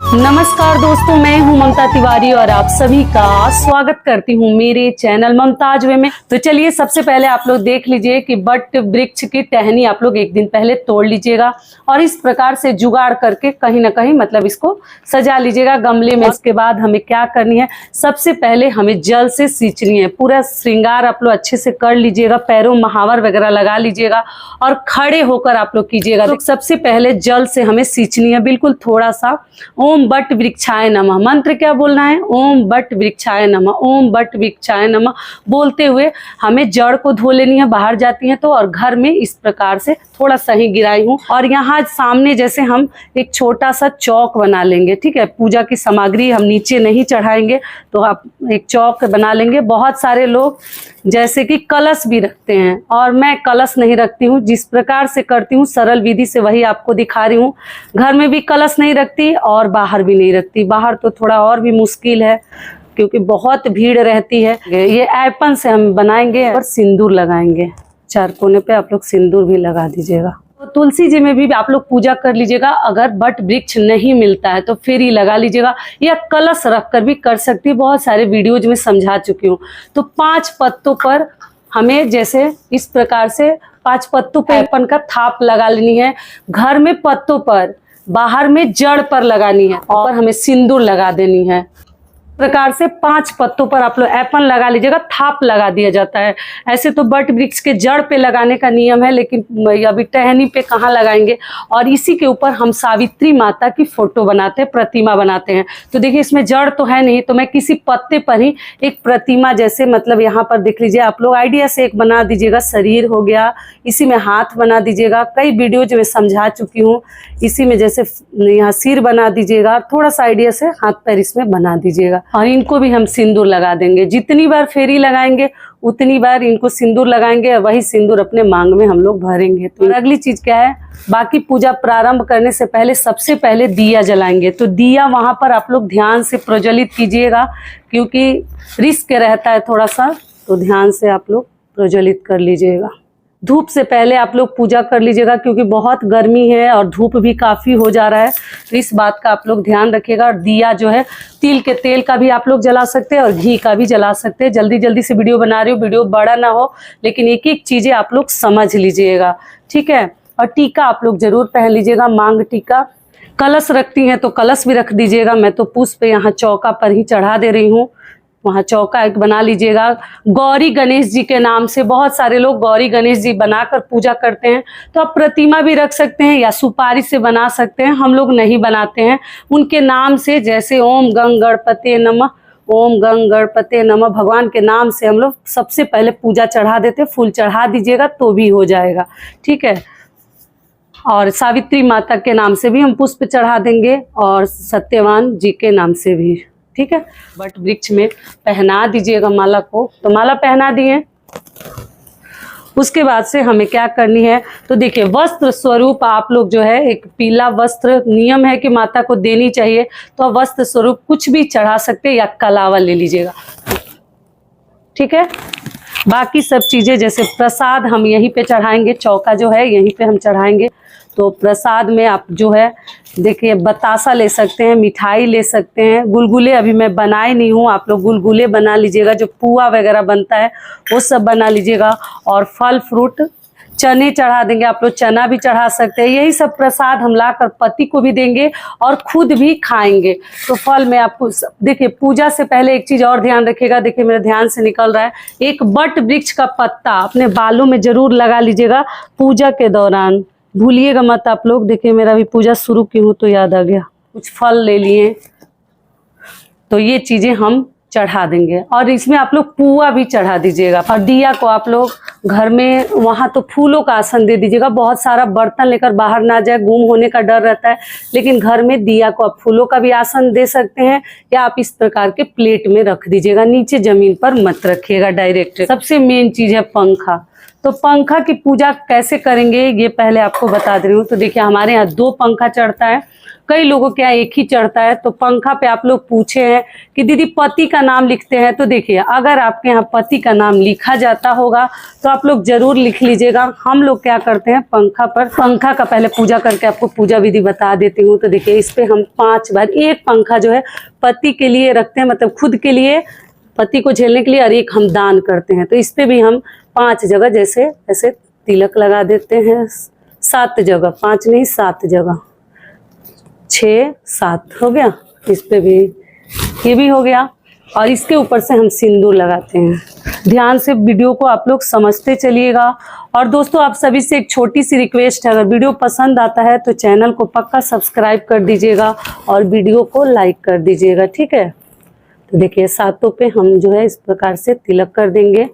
नमस्कार दोस्तों, मैं हूं ममता तिवारी और आप सभी का स्वागत करती हूं मेरे चैनल ममताज वे में। तो चलिए सबसे पहले आप लोग देख लीजिए कि बट वृक्ष की टहनी आप लोग एक दिन पहले तोड़ लीजिएगा और इस प्रकार से जुगाड़ करके कहीं ना कहीं मतलब इसको सजा लीजिएगा गमले में। उसके बाद हमें क्या करनी है, सबसे पहले हमें जल से सींचनी है। पूरा श्रृंगार आप लोग अच्छे से कर लीजिएगा, पैरों महावर वगैरह लगा लीजिएगा और खड़े होकर आप लोग कीजिएगा। तो सबसे पहले जल से हमें सींचनी है, बिल्कुल थोड़ा सा। ओम बट वृक्षाय नमः, मंत्र क्या बोलना है, ओम बट वृक्षाय नमः, ओम बट वृक्षाय नमः बोलते हुए हमें जड़ को धो लेनी है। बाहर जाती है तो, और घर में इस प्रकार से थोड़ा सा ही गिराई हूँ। और यहाँ सामने जैसे हम एक छोटा सा चौक बना लेंगे, ठीक है। पूजा की सामग्री हम नीचे नहीं चढ़ाएंगे तो आप एक चौक बना लेंगे। बहुत सारे लोग जैसे कि कलश भी रखते हैं और मैं कलश नहीं रखती हूँ। जिस प्रकार से करती हूँ सरल विधि से वही आपको दिखा रही हूँ। घर में भी कलश नहीं रखती और बाहर भी नहीं रखती। बाहर तो थोड़ा और भी मुश्किल है क्योंकि बहुत भीड़ रहती है। ये ऐपन से हम बनाएंगे और सिंदूर लगाएंगे। चार कोने पे आप लोग सिंदूर भी लगा दीजिएगा। तो तुलसी जी में भी आप लोग पूजा कर लीजिएगा। अगर बट वृक्ष नहीं मिलता है तो फिर ही लगा लीजिएगा, या कलश रख कर भी कर सकती है। बहुत सारे वीडियोज में समझा चुकी हूँ। तो 5 पत्तों पर हमें जैसे इस प्रकार से 5 पत्तों पे ऐपन का थाप लगा लेनी है। घर में पत्तों पर, बाहर में जड़ पर लगानी है और हमें सिंदूर लगा देनी है। प्रकार से 5 पत्तों पर आप लोग ऐपन लगा लीजिएगा, थाप लगा दिया जाता है। ऐसे तो बट वृक्ष के जड़ पे लगाने का नियम है, लेकिन अभी टहनी पे कहाँ लगाएंगे। और इसी के ऊपर हम सावित्री माता की फोटो बनाते हैं, प्रतिमा बनाते हैं। तो देखिए इसमें जड़ तो है नहीं, तो मैं किसी पत्ते पर ही एक प्रतिमा जैसे मतलब यहाँ पर देख लीजिए आप लोग आइडिया से एक बना दीजिएगा। शरीर हो गया, इसी में हाथ बना दीजिएगा। कई वीडियोज में समझा चुकी हूँ। इसी में जैसे यहाँ सिर बना दीजिएगा, थोड़ा सा आइडिया से हाथ पैर इसमें बना दीजिएगा। और इनको भी हम सिंदूर लगा देंगे। जितनी बार फेरी लगाएंगे उतनी बार इनको सिंदूर लगाएंगे और वही सिंदूर अपने मांग में हम लोग भरेंगे। तो अगली चीज क्या है, बाकी पूजा प्रारंभ करने से पहले सबसे पहले दिया जलाएंगे। तो दिया वहां पर आप लोग ध्यान से प्रज्वलित कीजिएगा क्योंकि रिस्क रहता है थोड़ा सा, तो ध्यान से आप लोग प्रज्वलित कर लीजिएगा। धूप से पहले आप लोग पूजा कर लीजिएगा क्योंकि बहुत गर्मी है और धूप भी काफ़ी हो जा रहा है, तो इस बात का आप लोग ध्यान रखिएगा। और दिया जो है तिल के तेल का भी आप लोग जला सकते हैं और घी का भी जला सकते हैं। जल्दी जल्दी से वीडियो बना रही हूँ, वीडियो बड़ा ना हो, लेकिन एक एक चीज़ें आप लोग समझ लीजिएगा, ठीक है। और टीका आप लोग जरूर पहन लीजिएगा, मांग टीका। कलश रखती हैं तो कलश भी रख दीजिएगा। मैं तो पुष्प यहाँ चौका पर ही चढ़ा दे रही हूँ, वहाँ चौका एक बना लीजिएगा। गौरी गणेश जी के नाम से बहुत सारे लोग गौरी गणेश जी बनाकर पूजा करते हैं, तो आप प्रतिमा भी रख सकते हैं या सुपारी से बना सकते हैं। हम लोग नहीं बनाते हैं, उनके नाम से जैसे ओम गंग गणपते नमः, ओम गंग गणपते नमः भगवान के नाम से हम लोग सबसे पहले पूजा चढ़ा देते। फूल चढ़ा दीजिएगा तो भी हो जाएगा, ठीक है। और सावित्री माता के नाम से भी हम पुष्प चढ़ा देंगे और सत्यवान जी के नाम से भी, ठीक है। बट वृक्ष में पहना दीजिएगा माला को। तो माला पहना दिए, उसके बाद से हमें क्या करनी है, तो देखिए वस्त्र स्वरूप आप लोग जो है एक पीला वस्त्र नियम है कि माता को देनी चाहिए, तो वस्त्र स्वरूप कुछ भी चढ़ा सकते हैं या कलावा ले लीजिएगा, ठीक है। बाकी सब चीज़ें जैसे प्रसाद हम यहीं पे चढ़ाएंगे, चौका जो है यहीं पे हम चढ़ाएंगे। तो प्रसाद में आप जो है देखिए बतासा ले सकते हैं, मिठाई ले सकते हैं। गुलगुले अभी मैं बनाए नहीं हूँ, आप लोग गुलगुले बना लीजिएगा। जो पुआ वगैरह बनता है वो सब बना लीजिएगा। और फल फ्रूट चने चढ़ा देंगे, आप लोग चना भी चढ़ा सकते हैं। यही सब प्रसाद हम लाकर पति को भी देंगे और खुद भी खाएंगे। तो फल में आपको देखिए पूजा से पहले एक चीज़ और ध्यान रखिएगा, देखिए मेरे ध्यान से निकल रहा है, एक बट वृक्ष का पत्ता अपने बालों में जरूर लगा लीजिएगा पूजा के दौरान, भूलिएगा मत आप लोग। देखिए मेरा भी पूजा शुरू की हूँ तो याद आ गया। कुछ फल ले लिए, तो ये चीज़ें हम चढ़ा देंगे। और इसमें आप लोग पुआ भी चढ़ा दीजिएगा। और दिया को आप लोग घर में वहाँ तो फूलों का आसन दे दीजिएगा। बहुत सारा बर्तन लेकर बाहर ना जाए, गुम होने का डर रहता है, लेकिन घर में दिया को आप फूलों का भी आसन दे सकते हैं या आप इस प्रकार के प्लेट में रख दीजिएगा। नीचे जमीन पर मत रखिएगा डायरेक्ट। सबसे मेन चीज़ है पंखा। तो पंखा की पूजा कैसे करेंगे ये पहले आपको बता दे रही हूँ। तो देखिए हमारे यहाँ 2 पंखा चढ़ता है। कई लोगों के यहाँ एक ही चढ़ता है। तो पंखा पे आप लोग पूछे हैं कि दीदी पति का नाम लिखते हैं, तो देखिए अगर आपके यहाँ पति का नाम लिखा जाता होगा तो आप लोग जरूर लिख लीजिएगा। हम लोग क्या करते हैं, पंखा का पहले पूजा करके आपको पूजा विधि बता देती हूँ। तो देखिए इस पे हम 5 बार, एक पंखा जो है पति के लिए रखते हैं, मतलब खुद के लिए, पति को झेलने के लिए, और एक हम दान करते हैं। तो इस पे भी हम 5 जगह जैसे ऐसे तिलक लगा देते हैं, 7 जगह, 5 नहीं 7 जगह, 6 7 हो गया। इस पे भी ये भी हो गया, और इसके ऊपर से हम सिंदूर लगाते हैं। ध्यान से वीडियो को आप लोग समझते चलिएगा। और दोस्तों आप सभी से एक छोटी सी रिक्वेस्ट है, अगर वीडियो पसंद आता है तो चैनल को पक्का सब्सक्राइब कर दीजिएगा और वीडियो को लाइक कर दीजिएगा, ठीक है। तो देखिए 7 पे हम जो है इस प्रकार से तिलक कर देंगे।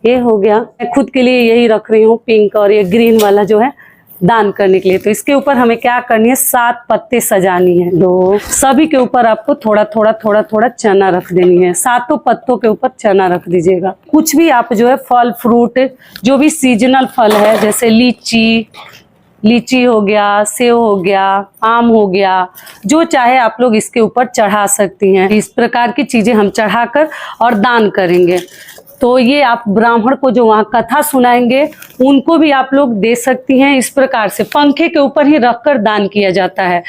ये हो गया। मैं खुद के लिए यही रख रही हूँ, पिंक और ये ग्रीन वाला जो है दान करने के लिए। तो इसके ऊपर हमें क्या करनी है, 7 पत्ते सजानी है। दो सभी के ऊपर आपको थोड़ा थोड़ा चना रख देनी है। 7 पत्तों के ऊपर चना रख दीजिएगा। कुछ भी आप जो है फल फ्रूट, जो भी सीजनल फल है, जैसे लीची हो गया, सेव हो गया, आम हो गया, जो चाहे आप लोग इसके ऊपर चढ़ा सकती हैं। इस प्रकार की चीजें हम चढ़ाकर और दान करेंगे। तो ये आप ब्राह्मण को जो वहाँ कथा सुनाएंगे उनको भी आप लोग दे सकती हैं। इस प्रकार से पंखे के ऊपर ही रखकर दान किया जाता है।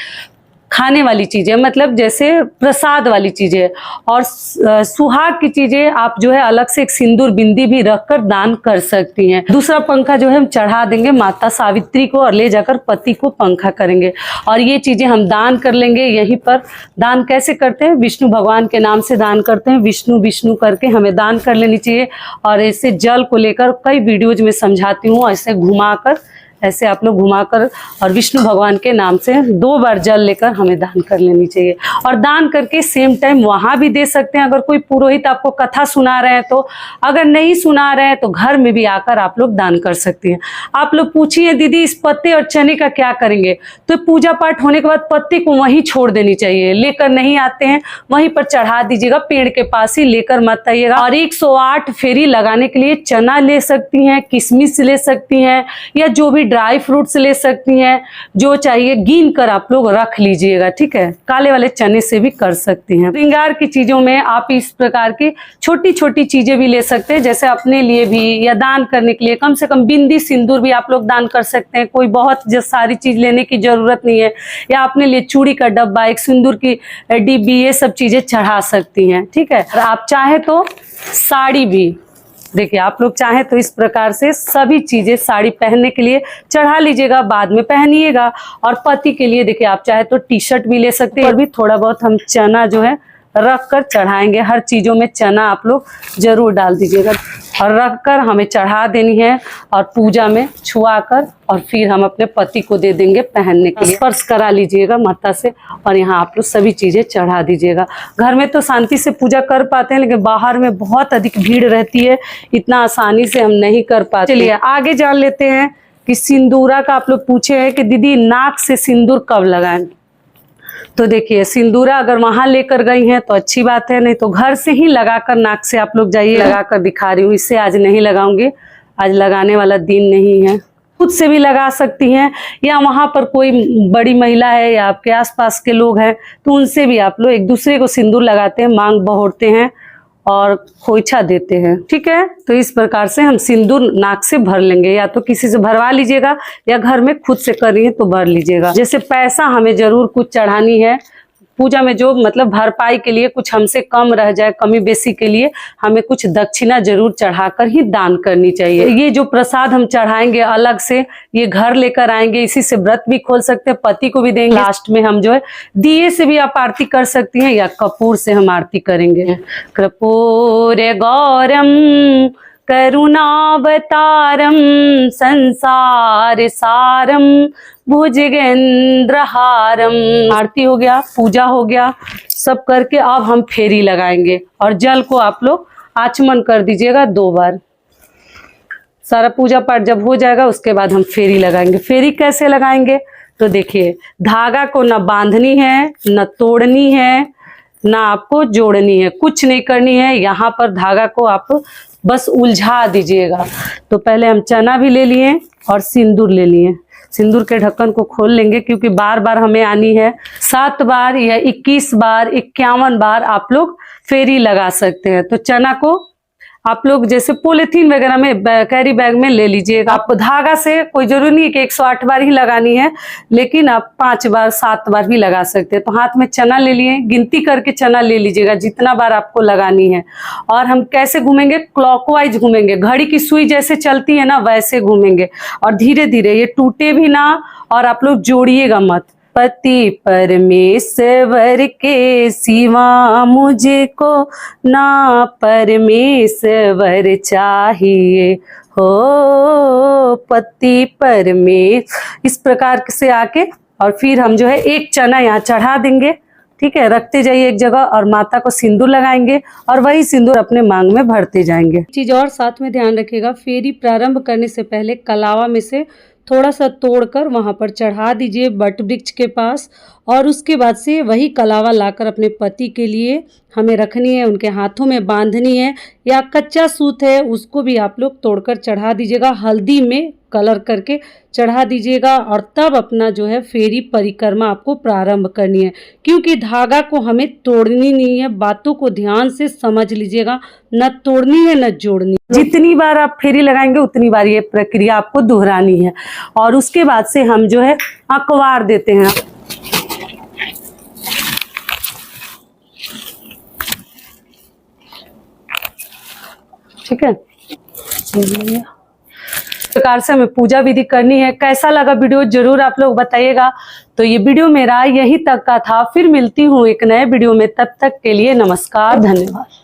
खाने वाली चीजें, मतलब जैसे प्रसाद वाली चीजें, और सुहाग की चीजें आप जो है अलग से एक सिंदूर बिंदी भी रखकर दान कर सकती हैं। दूसरा पंखा जो है हम चढ़ा देंगे माता सावित्री को और ले जाकर पति को पंखा करेंगे। और ये चीजें हम दान कर लेंगे यहीं पर। दान कैसे करते हैं, विष्णु भगवान के नाम से दान करते हैं। विष्णु विष्णु करके हमें दान कर लेनी चाहिए। और ऐसे जल को लेकर कई वीडियोज में समझाती हूँ, ऐसे घुमाकर, ऐसे आप लोग घुमाकर और विष्णु भगवान के नाम से 2 बार जल लेकर हमें दान कर लेनी चाहिए। और दान करके सेम टाइम वहां भी दे सकते हैं, अगर कोई पुरोहित आपको कथा सुना रहे हैं तो। अगर नहीं सुना रहे हैं तो घर में भी आकर आप लोग दान कर सकती हैं। आप लोग पूछिए दीदी इस पत्ते और चने का क्या करेंगे, तो पूजा पाठ होने के बाद पत्ते को वहीं छोड़ देनी चाहिए। लेकर नहीं आते हैं, वहीं पर चढ़ा दीजिएगा, पेड़ के पास ही लेकर मत आइएगा। और 108 फेरी लगाने के लिए चना ले सकती हैं, किशमिश ले सकती हैं, या जो भी ड्राई फ्रूट्स ले सकती हैं, जो चाहिए गिन कर आप लोग रख लीजिएगा, ठीक है। काले वाले चने से भी कर सकती हैं। श्रृंगार की चीजों में आप इस प्रकार की छोटी छोटी चीजें भी ले सकते हैं, जैसे अपने लिए भी या दान करने के लिए कम से कम बिंदी सिंदूर भी आप लोग दान कर सकते हैं। कोई बहुत सारी चीज लेने की जरूरत नहीं है। या अपने लिए चूड़ी का डब्बा, एक सिंदूर की डिब्बी, ये सब चीजें चढ़ा सकती हैं, ठीक है। और आप चाहे तो साड़ी भी, देखिए आप लोग चाहें तो इस प्रकार से सभी चीजें साड़ी पहनने के लिए चढ़ा लीजिएगा, बाद में पहनिएगा। और पति के लिए देखिए आप चाहे तो टी शर्ट भी ले सकते हैं। और भी थोड़ा बहुत हम चना जो है रख कर चढ़ाएंगे। हर चीजों में चना आप लोग जरूर डाल दीजिएगा और रख कर हमें चढ़ा देनी है। और पूजा में छुआ कर और फिर हम अपने पति को दे देंगे पहनने के लिए। स्पर्श करा लीजिएगा माता से और यहाँ आप लोग सभी चीजें चढ़ा दीजिएगा। घर में तो शांति से पूजा कर पाते हैं, लेकिन बाहर में बहुत अधिक भीड़ रहती है, इतना आसानी से हम नहीं कर पाते। चलिए आगे जान लेते हैं कि सिंदूरा का आप लोग पूछे हैं कि दीदी नाक से सिंदूर कब लगाएं। तो देखिए सिंदूरा अगर वहां लेकर गई हैं तो अच्छी बात है, नहीं तो घर से ही लगाकर नाक से आप लोग जाइए। लगाकर दिखा रही हूँ, इससे आज नहीं लगाऊंगी, आज लगाने वाला दिन नहीं है। खुद से भी लगा सकती हैं, या वहां पर कोई बड़ी महिला है या आपके आसपास के लोग हैं तो उनसे भी आप लोग एक दूसरे को सिंदूर लगाते हैं, मांग बहोरते हैं और खोइछा देते हैं, ठीक है। तो इस प्रकार से हम सिंदूर नाक से भर लेंगे, या तो किसी से भरवा लीजिएगा या घर में खुद से कर रही है तो भर लीजिएगा। जैसे पैसा हमें जरूर कुछ चढ़ानी है पूजा में, जो मतलब भरपाई के लिए कुछ हमसे कम रह जाए, कमी बेसी के लिए हमें कुछ दक्षिणा जरूर चढ़ाकर ही दान करनी चाहिए। ये जो प्रसाद हम चढ़ाएंगे अलग से, ये घर लेकर आएंगे, इसी से व्रत भी खोल सकते हैं, पति को भी देंगे। लास्ट में हम जो है दिए से भी आप आरती कर सकती हैं या कपूर से हम आरती करेंगे। कर्पूर गौरम करुणावतारम संसार सारम भुजगेंद्रहारम। आरती हो गया, पूजा हो गया, सब करके अब हम फेरी लगाएंगे। और जल को आप लोग आचमन कर दीजिएगा 2 बार। सारा पूजा पाठ जब हो जाएगा उसके बाद हम फेरी लगाएंगे। फेरी कैसे लगाएंगे, तो देखिए धागा को न बांधनी है, न तोड़नी है, ना आपको जोड़नी है, कुछ नहीं करनी है। यहाँ पर धागा को आप बस उलझा दीजिएगा। तो पहले हम चना भी ले लिए और सिंदूर ले लिए। सिंदूर के ढक्कन को खोल लेंगे, क्योंकि बार बार हमें आनी है। 7 बार या 21 बार 51 बार आप लोग फेरी लगा सकते हैं। तो चना को आप लोग जैसे पॉलीथीन वगैरह में कैरी बैग में ले लीजिएगा। आप धागा से कोई जरूरी नहीं है कि 108 बार ही लगानी है, लेकिन आप 5 बार 7 बार भी लगा सकते हैं। तो हाथ में चना ले लिए, गिनती करके चना ले लीजिएगा जितना बार आपको लगानी है। और हम कैसे घूमेंगे, क्लॉकवाइज घूमेंगे, घड़ी की सुई जैसे चलती है ना वैसे घूमेंगे, और धीरे धीरे, ये टूटे भी ना, और आप लोग जोड़िएगा मत। पति परमेश्वर के सिवा मुझको ना परमेश्वर चाहिए हो, पति परमेश्वर। इस प्रकार से आके और फिर हम जो है एक चना यहाँ चढ़ा देंगे, ठीक है। रखते जाइए एक जगह और माता को सिंदूर लगाएंगे और वही सिंदूर अपने मांग में भरते जाएंगे। चीज और साथ में ध्यान रखिएगा, फेरी प्रारंभ करने से पहले कलावा में से थोड़ा सा तोड़कर वहां पर चढ़ा दीजिए बट वृक्ष के पास, और उसके बाद से वही कलावा लाकर अपने पति के लिए हमें रखनी है, उनके हाथों में बांधनी है। या कच्चा सूत है उसको भी आप लोग तोड़कर चढ़ा दीजिएगा, हल्दी में कलर करके चढ़ा दीजिएगा, और तब अपना जो है फेरी परिक्रमा आपको प्रारंभ करनी है। क्योंकि धागा को हमें तोड़नी नहीं है, बातों को ध्यान से समझ लीजिएगा, न तोड़नी है न जोड़नी। जितनी बार आप फेरी लगाएंगे उतनी बार ये प्रक्रिया आपको दोहरानी है। और उसके बाद से हम जो है अखबार देते हैं। ठीक है, प्रकार से हमें पूजा विधि करनी है। कैसा लगा वीडियो जरूर आप लोग बताइएगा। तो ये वीडियो मेरा यही तक का था, फिर मिलती हूँ एक नए वीडियो में। तब तक के लिए नमस्कार, धन्यवाद।